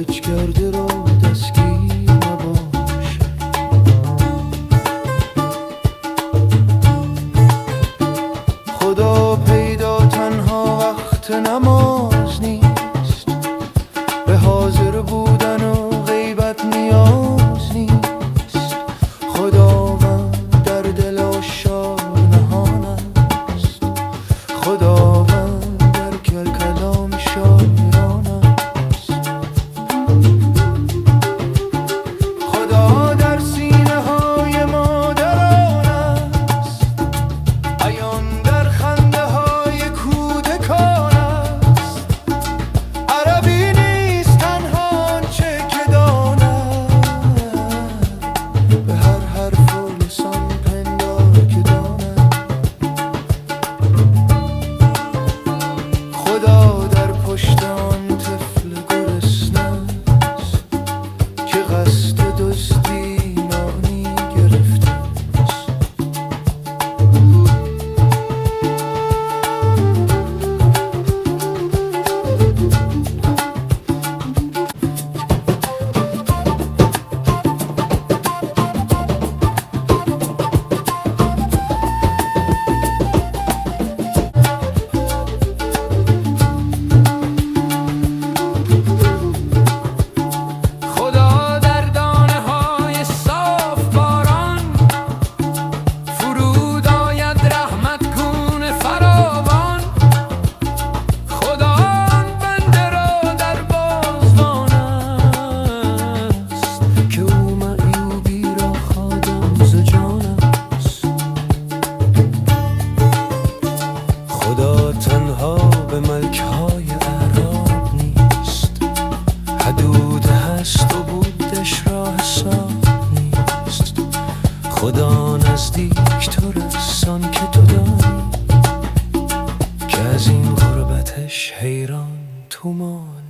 هیچ کرده را دستگیر نباش. خدا پیدا تنها وقت نماز نیست، به حاضر بودن و غیبت نیاز نیست. خداوند در دل عشاق نهان است، خداوند در کلام شاعران است. خدا در سینه های مادران است، عیان در خنده های کودکان است. عربی نیست تنها آنچه که داند، به هر حرف و لسان پندار که داند. خدا در پشت آن طفل گرسنه است که قصد دزدی نانی گرفته است. خدا در دانه های صاف باران فرود آید رحمت گونه فراوان. خدا آن بنده را در بازوان است که او معیوبی را خادم ز جان است. خدا تنها به ملک های اعراب نیست، حدود هست و بودش را حساب نیست. خدا نزدیک تو رسان که تو دانی، که از این غربتش حیران تو مانی.